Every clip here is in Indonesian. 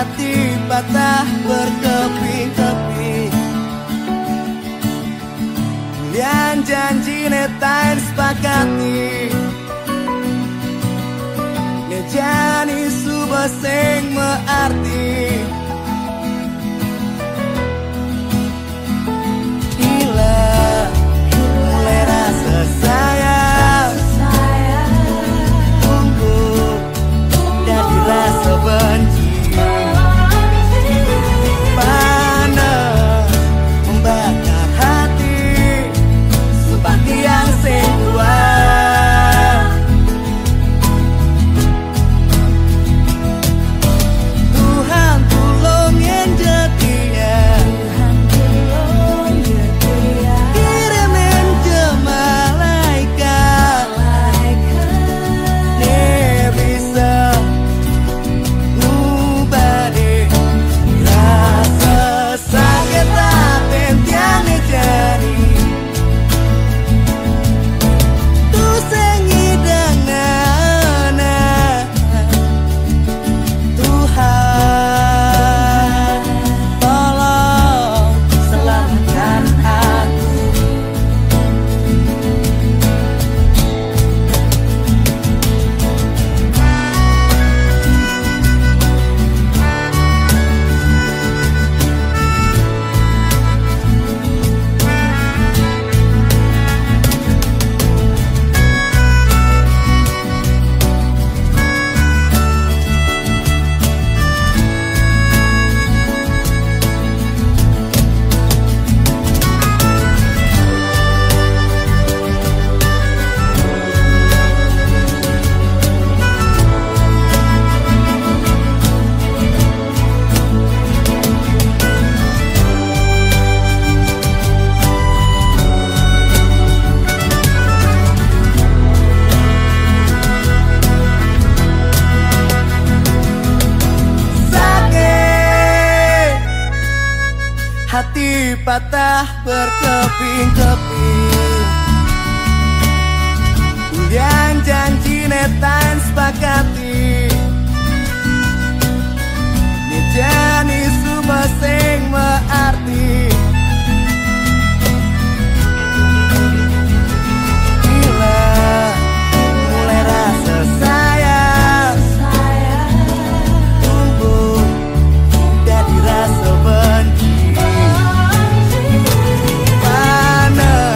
hati patah berkeping-keping. Yang janji netain sepakati ngejani subah sing mearti. Hilang mulai rasa sayang, tumbuh dari rasa benci. Panas membakar hati seperti yang sing kuat. Tuhan tolong yang jadinya, kirimin ke malaikat, nih bisa ngubah deh rasa sakit tapi yang jadi. Tuh sengidangana Tuhan, tolong selamatkan aku. Hati patah berkeping-keping. Yang janji netain sepakati ngejani subah sing mearti. Hilang mulai rasa sayang, tumbuh dari rasa benci. Panas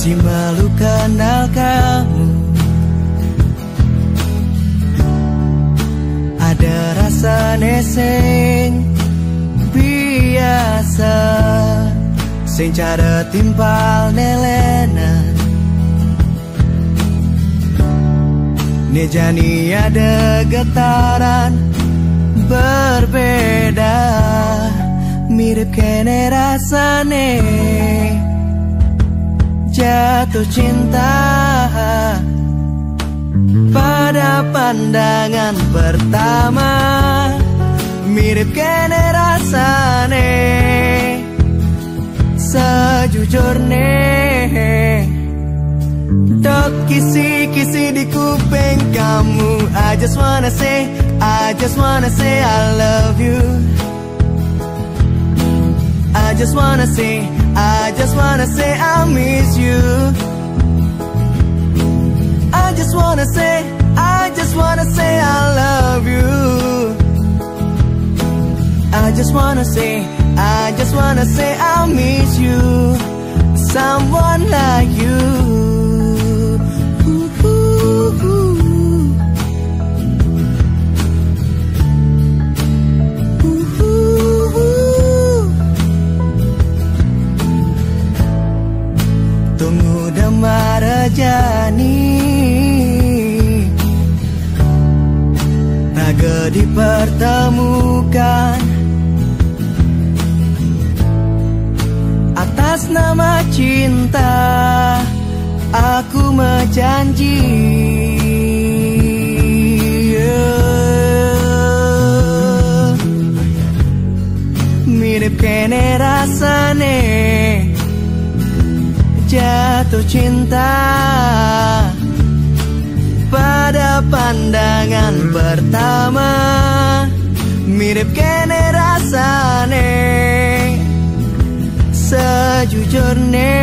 Si malu kenal kamu. Ada rasa neseng biasa, sing cara timpal nelena. Nejani ada getaran berbeda, mirip kene rasane jatuh cinta pada pandangan pertama. Mirip kene rasane sejujurnya. Dok kisi-kisi di kuping kamu. I just wanna say I love you. I just wanna say I miss you. I just wanna say I love you. I just wanna say I miss you. Someone like you. Tunggu damar jani, raga dipertemukan atas nama cinta. Aku berjanji, mirip kene rasane jatuh cinta pada pandangan pertama. Mirip kene rasane sejujurnya.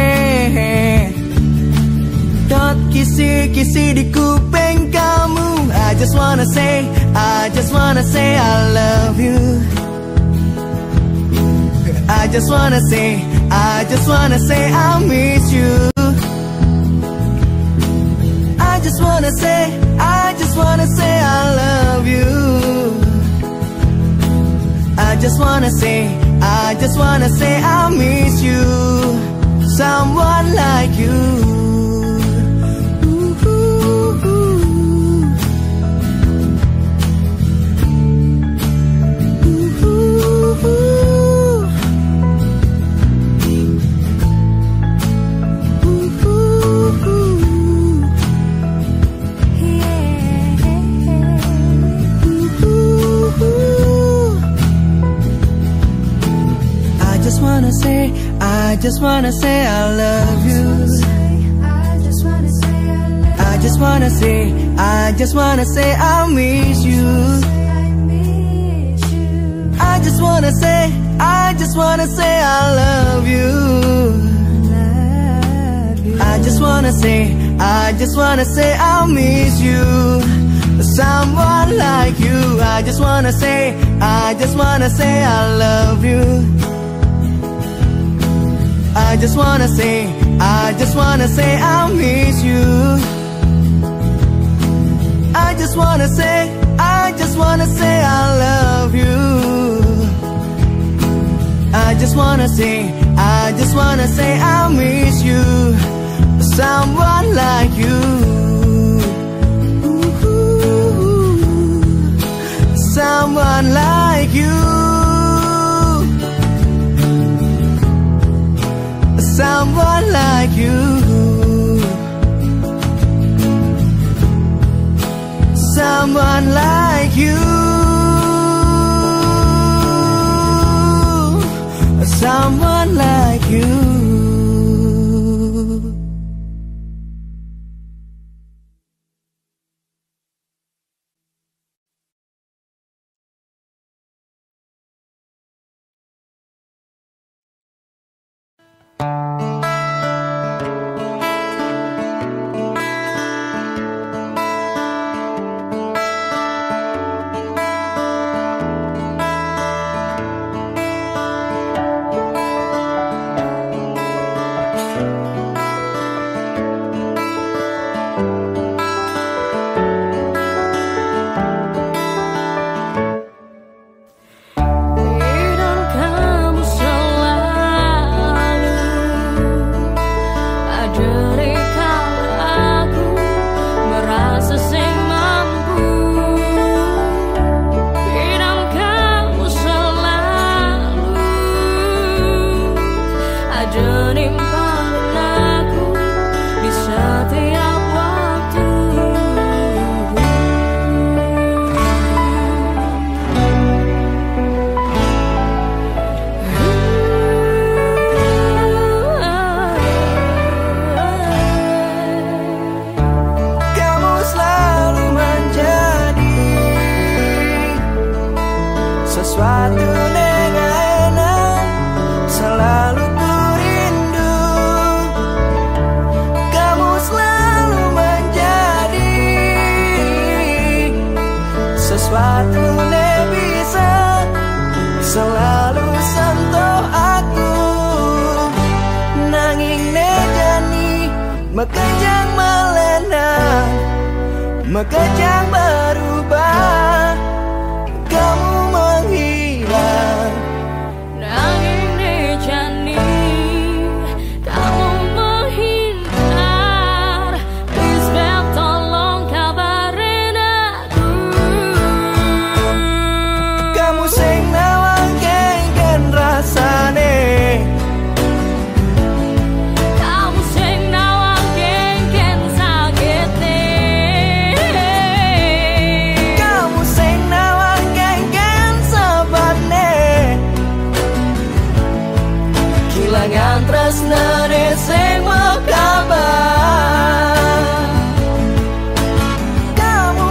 Dot kisi-kisi di kuping kamu. I just wanna say I love you. I just wanna say I miss you. I just wanna say I love you. I just wanna say I miss you. Someone like you. I just wanna say I love you. I just wanna say I miss you. I just wanna say I love you. I just wanna say I miss you. Someone like you. I just wanna say I love you. I just wanna say I miss you. I just wanna say I love you. I just wanna say I miss you. Someone like you. Someone like you. Someone like you. Someone like you. Someone like you. Mekejang melena, mekejang berubah, kamu menghilang. Nanging nejani, kamu menghindar. Please Beb, tolong kabarin aku. Kamu sing nawang kengken rasane, Kamu sing nawang kengken sakite. kamu sing nawang kengken sebane. Kilangan tresnane sing mekabar. Kamu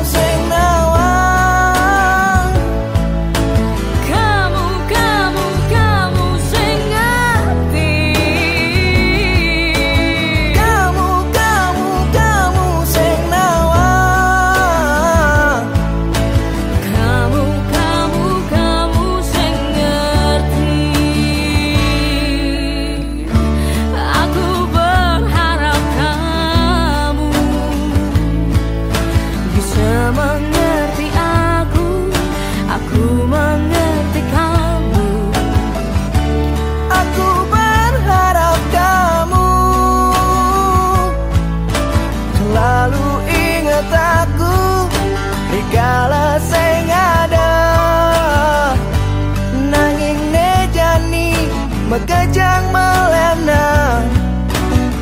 sing nawang. Kamu sing ngerti. Kamu sing nawang. Kamu sing ngerti. Aku berharap kamu bisa mengerti aku mengerti kamu. Aku berharap kamu selalu ingat aku dikala sing ada. Nanging nejani, mekejang melena,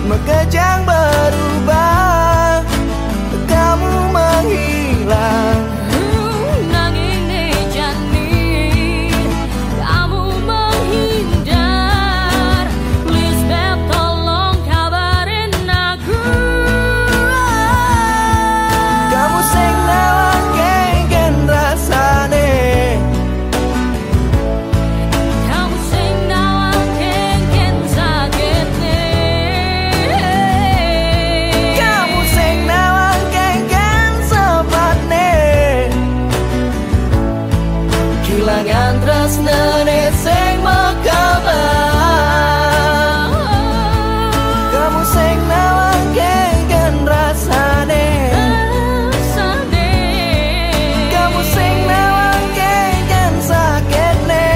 mekejang berubah, kamu menghilang. Nanging nejani, kamu menghindar. Please Beb, tolong kabarin aku. Kamu sing nawang kengken rasane, Kamu sing nawang kengken sakite. kamu sing nawang kengken sebane. Kilangan tresnane sing mekabar. Kamu sing nawang kengken rasane, kamu sing nawang kengken sakitne.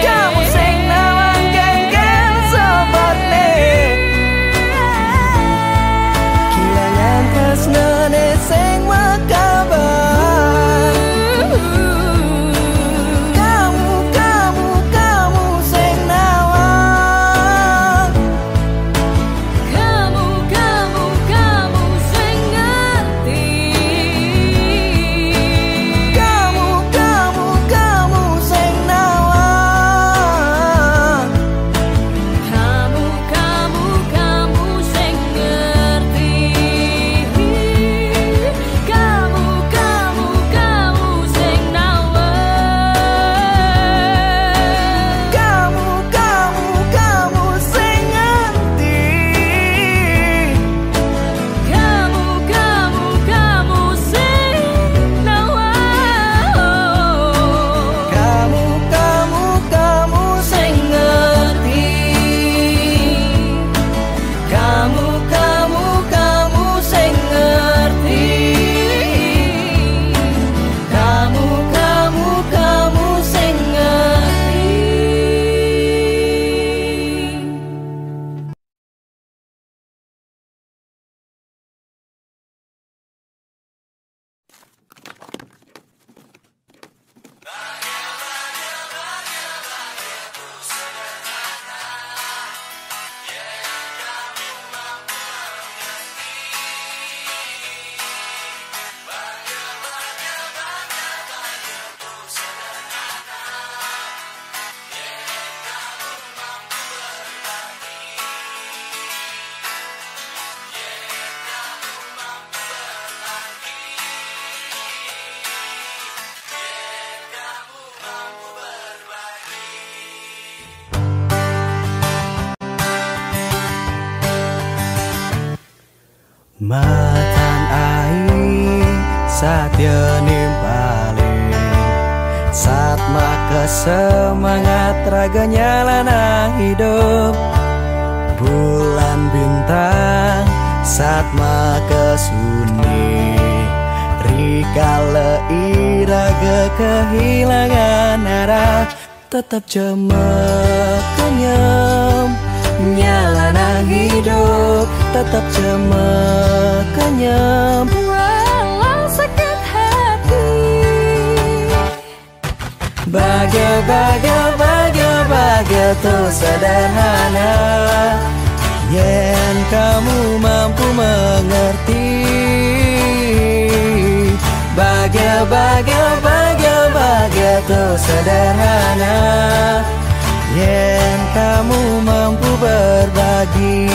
Kamu sing nawang kengken sebane. Kilangan tresnane sing mekabar. Kamu sing nawang. Kamu sing ngerti. Kamu sing nawang. Kamu sing ngerti. Kamu sing nawang. Kamu sing ngerti. Kamu sing nawang. Kamu sing ngerti. Kamu sing ngerti. Kamu sing ngerti. Matan air satya nimpale, saat maka semangat raganya lana hidup. Bulan bintang saat maka suni rikala iraga kehilangan arah, tetap cemek kenyam nyalana hidup, tetap cemek kenyam walau sakit hati. Bahagia tuh sederhana, yen kamu mampu mengerti. Bahagia tuh sederhana, yen kamu mampu berbagi.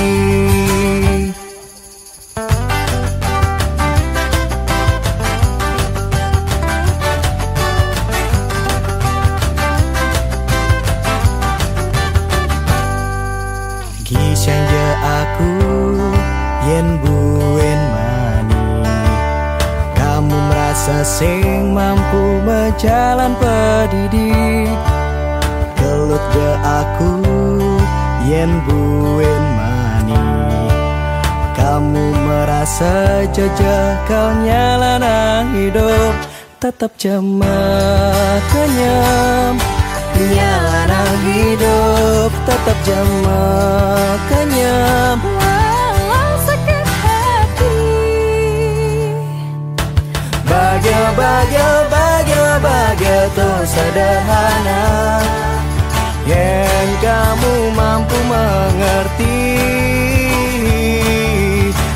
Gisang je aku yen buen mani, kamu merasa sing mampu menjalan pendidik. Gelut je aku yen buen mani, kamu merasa jajah kau nyalana hidup, tetap cemek kenyam nyalana hidup, tetap cemek kenyam Walau sakit hati. Bahagia tuh sederhana, yang kamu mampu mengerti.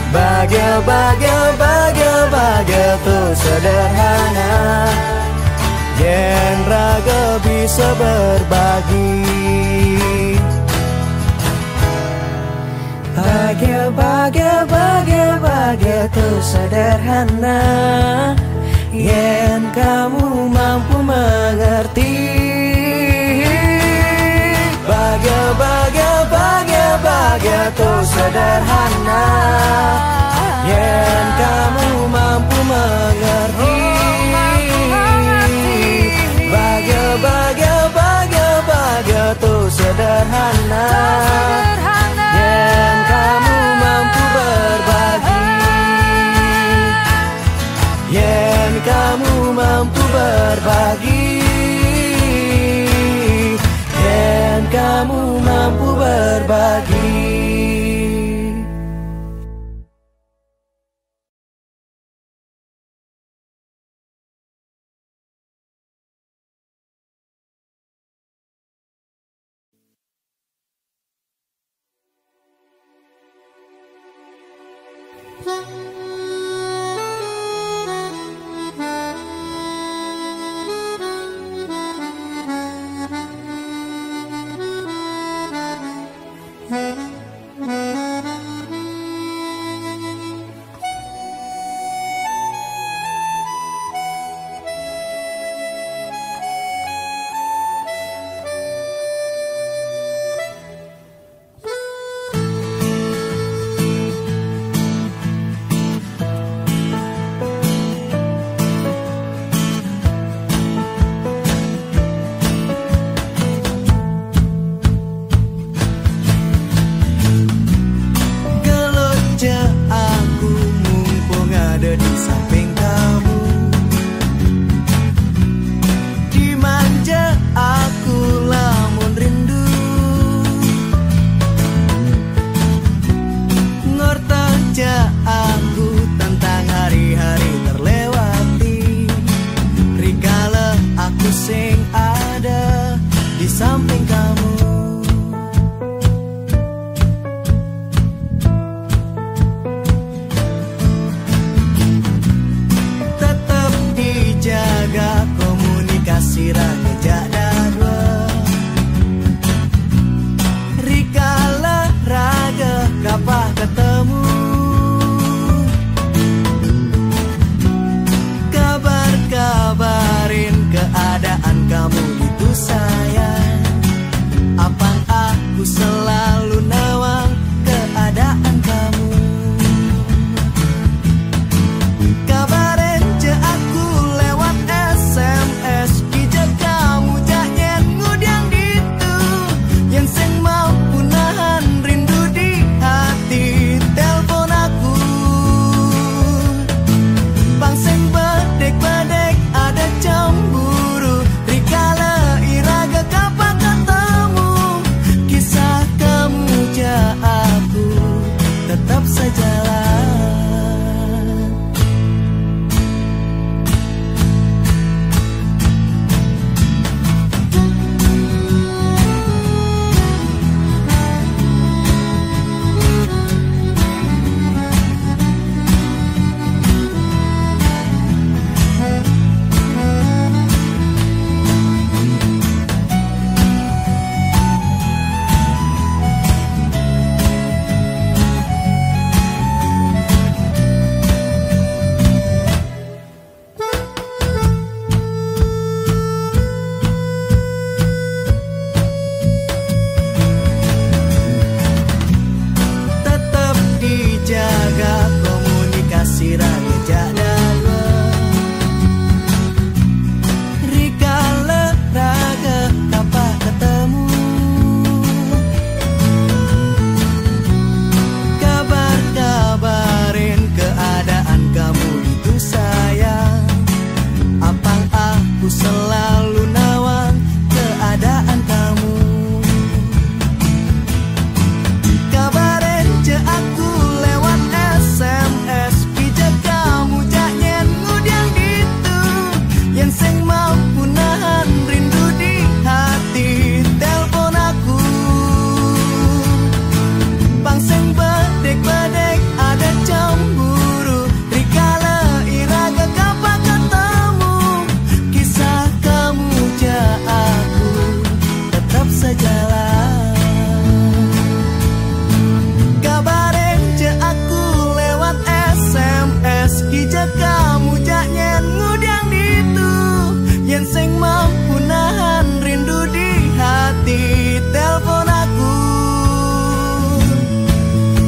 Bahagia tuh sederhana, yang raga bisa berbagi. Bahagia tuh sederhana, yang kamu mampu mengerti. Bahagia tuh sederhana, yang kamu mampu mengerti. Bahagia tuh sederhana, yang kamu mampu berbagi. Yang kamu mampu berbagi. Yang kamu mampu berbagi. Kabar ence aku lewat SMS, ijak kamu jak nyen ngudiang ditu. telepon aku.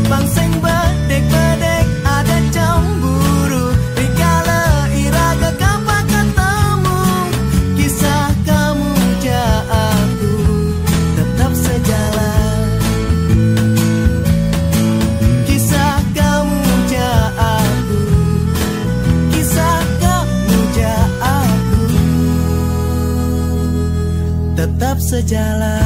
Bangseng bedek-bedek ada cemburu, dikala iraga kapan ketemu. Kisah kamu ja aku tetap sejalan. Kisah kamu ja aku, kisah kamu ja aku tetap sejalan.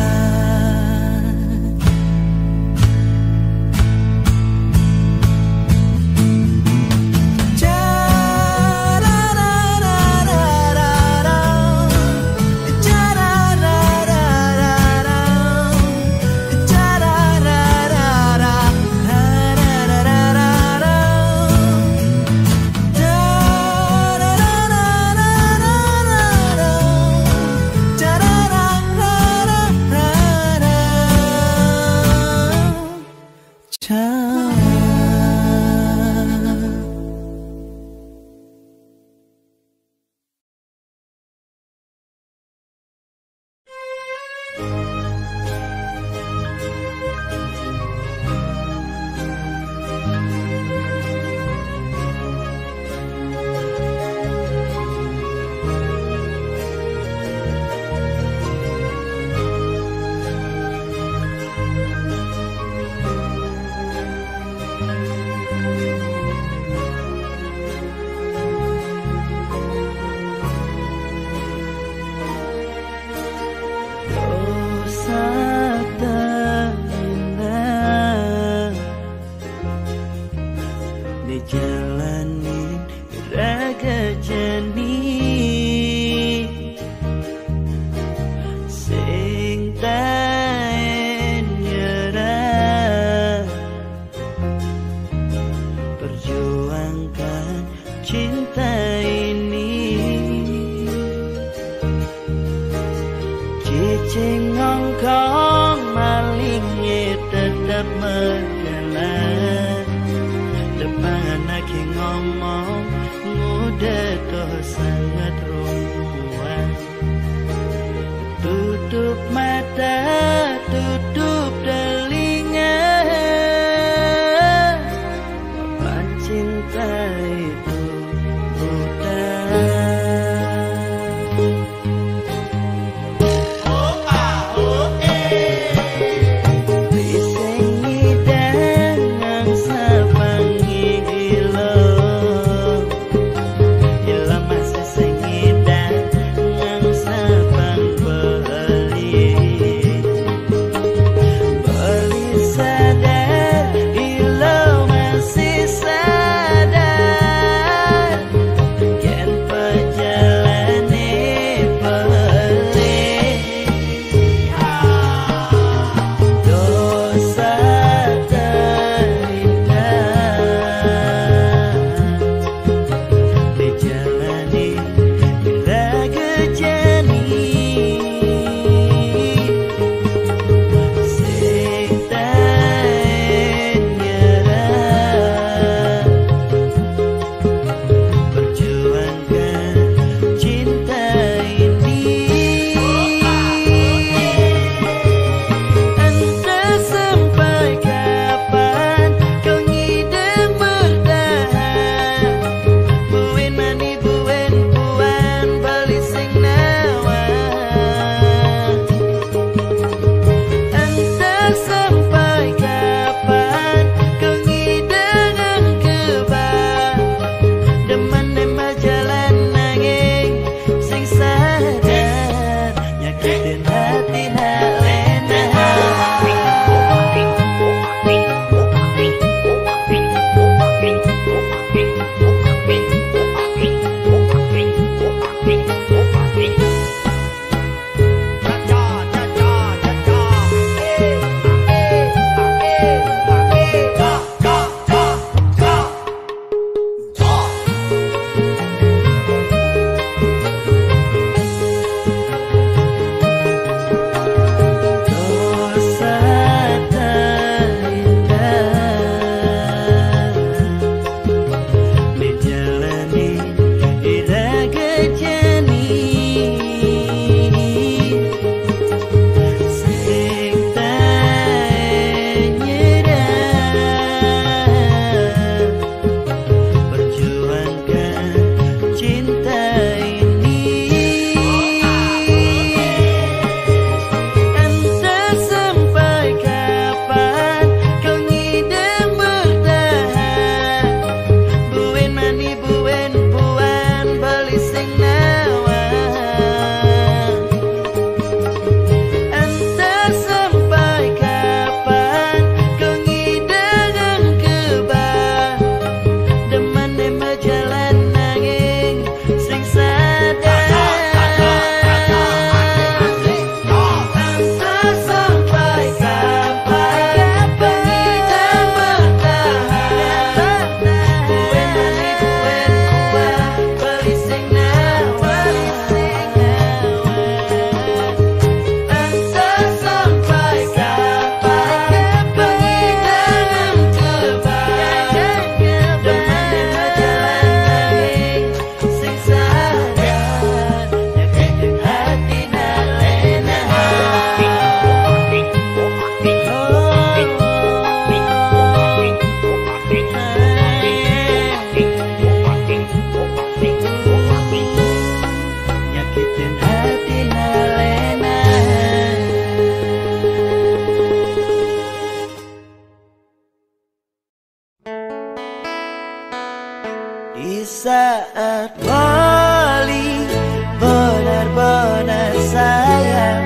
saat paling benar-benar sayang,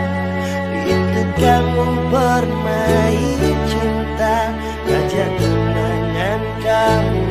itu kamu bermain cinta, ngajak kenangan kamu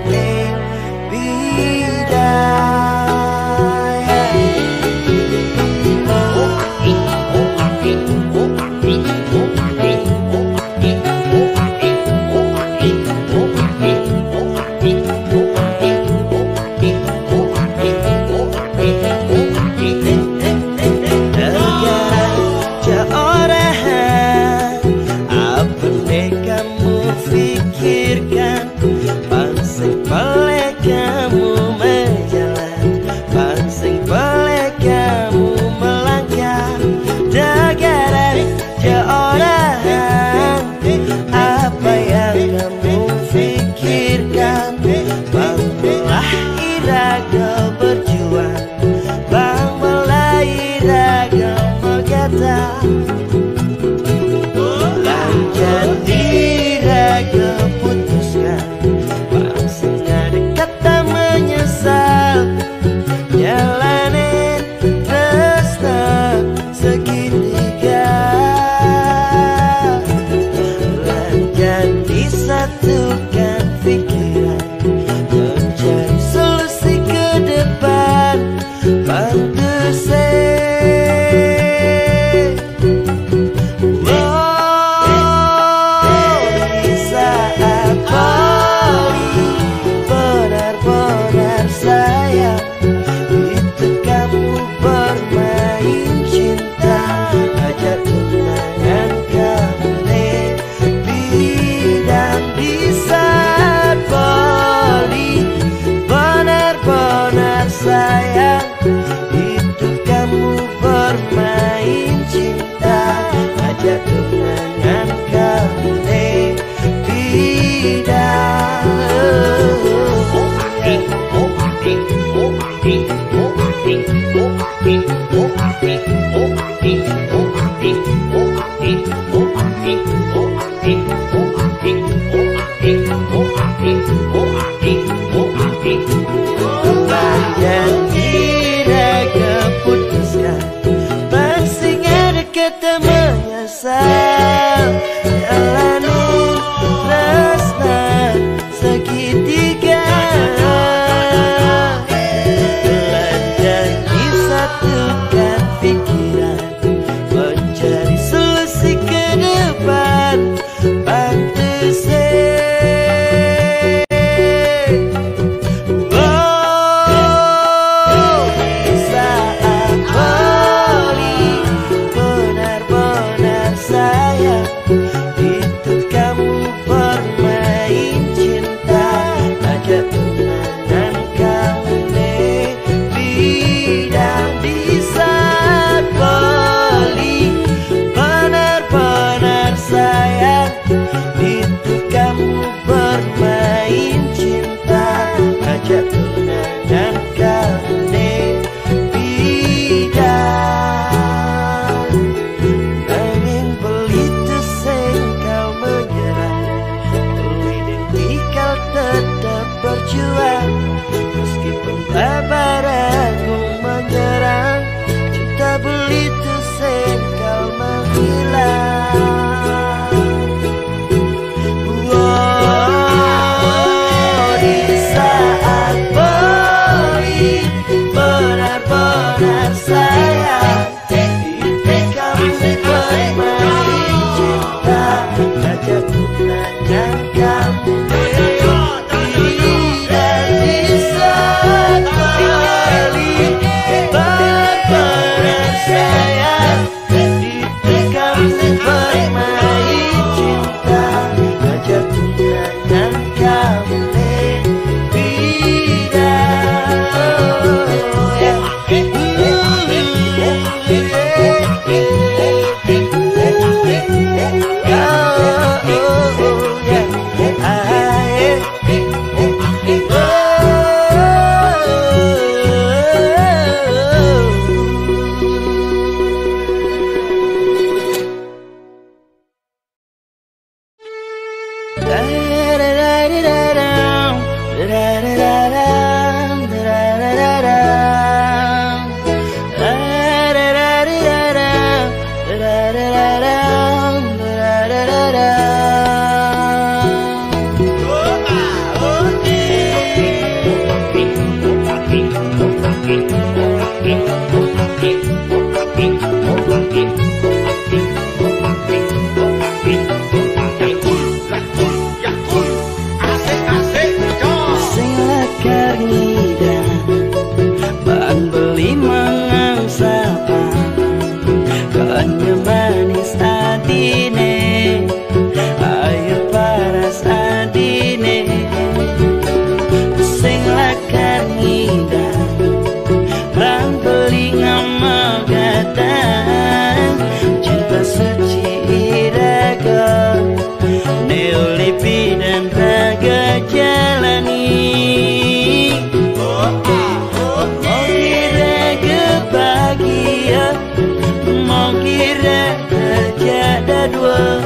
dua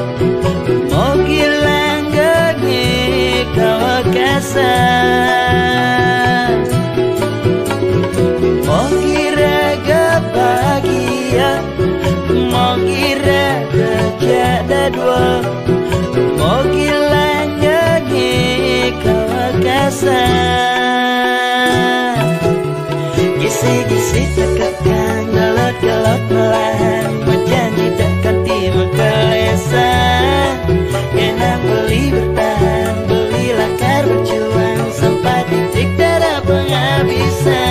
mau gilang gege kawakasan mau kira bahagia mau kira kerja dua mau gilang gege kawakasan gisi-gisi tekan galot-galot melahan berjanji takkan terima kelesan kenang beli bertahan beli lakar berjuang sampai titik darah penghabisan.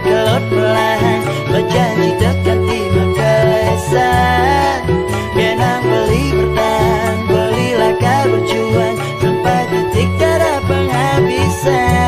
Gelot perlahan berjanji takkan terima kelesan benang beli bertahan beli lakar berjuang sampai titik darah penghabisan.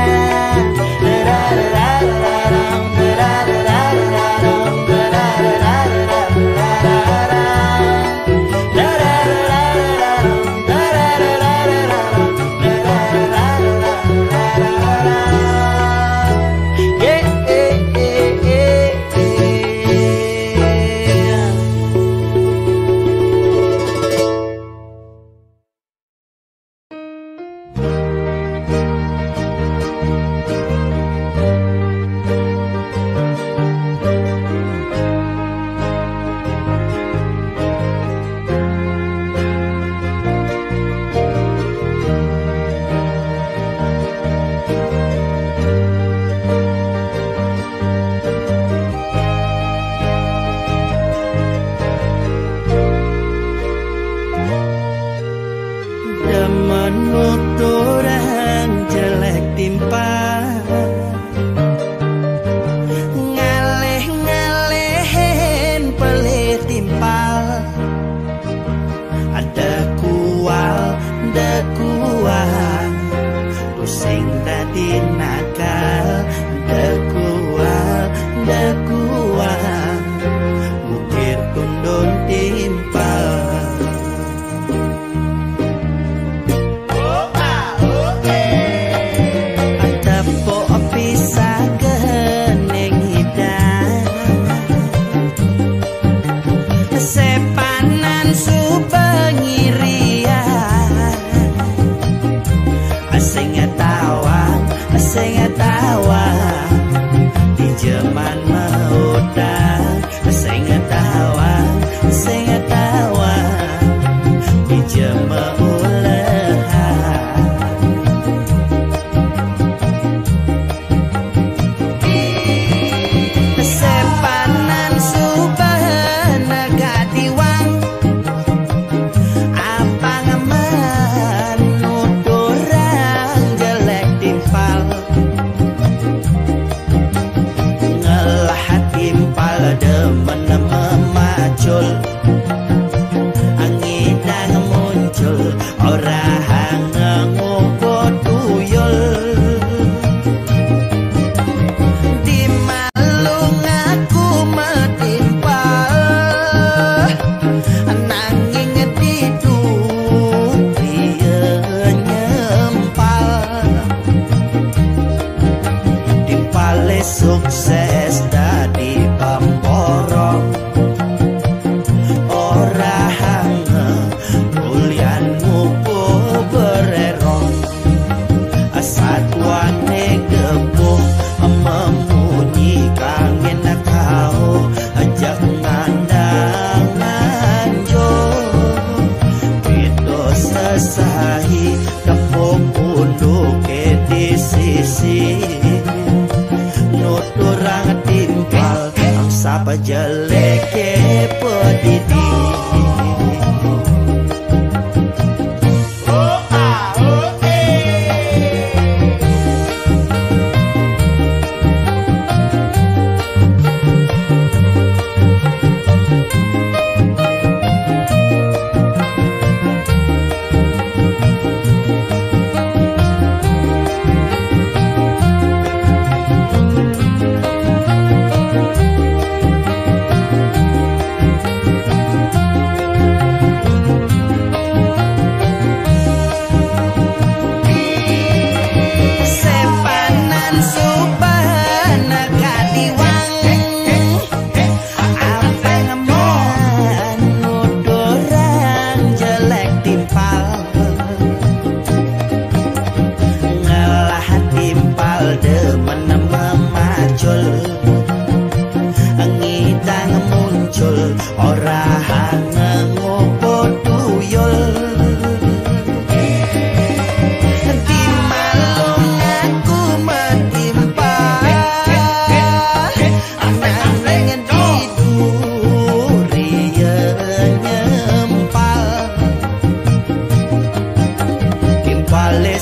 sapa jeleke pedidi.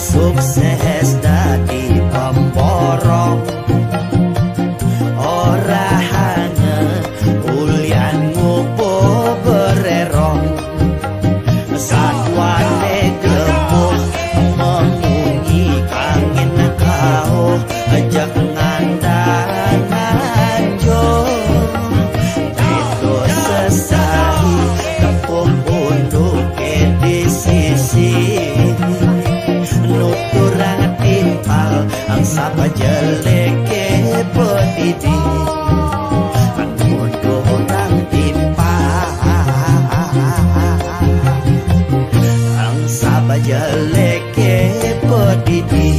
Sukses dadi pemborong ora hanya ulian ngupo bererong satwane gebuk mengunyi angin kau ajak ngandangan jo itu sesai tepung untuk di sisi nuturang timpal ang sapa jeleke pedidi nuturang timpal ang sapa jeleke pedidi.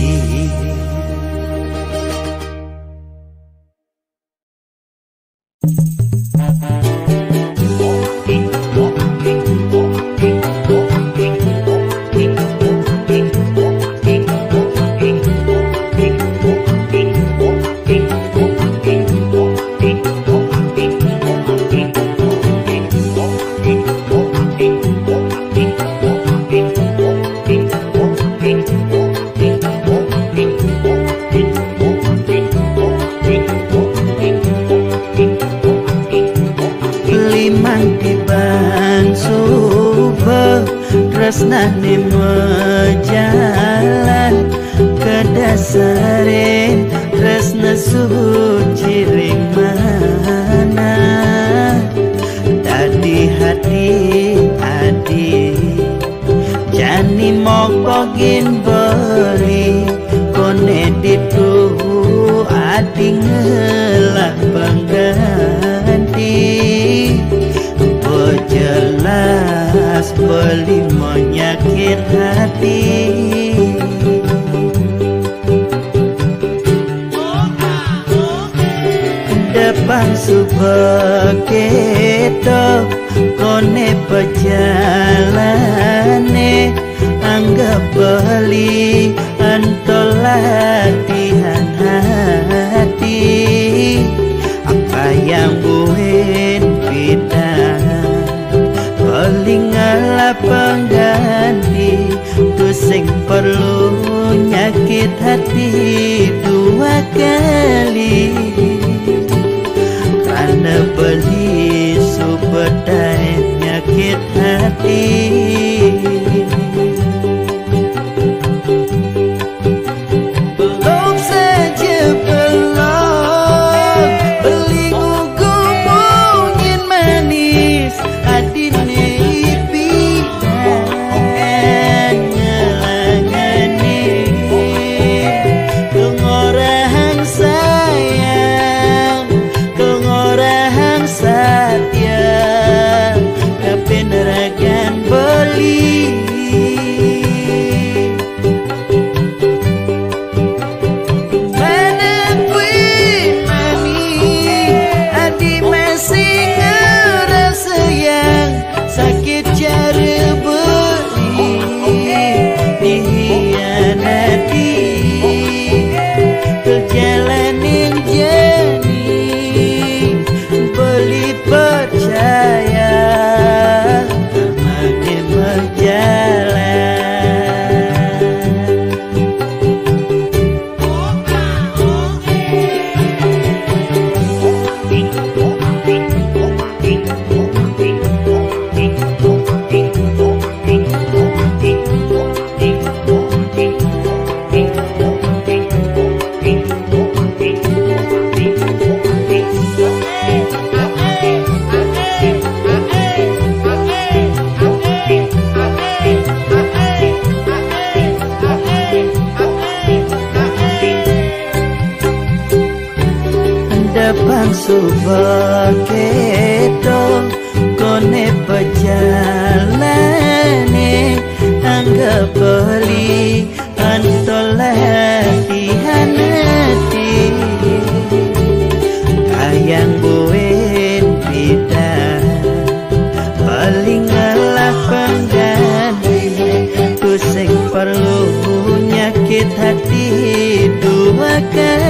Tresnane mejalan kedasarin tresna suci ring mana tadi hati adi jani mokogin beli kone dituhu adi ngelah pengganti jelas beli menyakit hati depan subeketo kone pejalane anggap beli antol latihan hati apa yang buin bidang palingalah pengganti tu sing perlu nyakit hati dua kali karena beli superdai nyakit hati. Belum saja belum beli gugu mungkin manis adin Satya kapin ragan beli Sang subah keto kone pejalane anggap beli antolati hanati ayang buen pita paling ngalah penggan tu sing perlu nyakit hati dua kali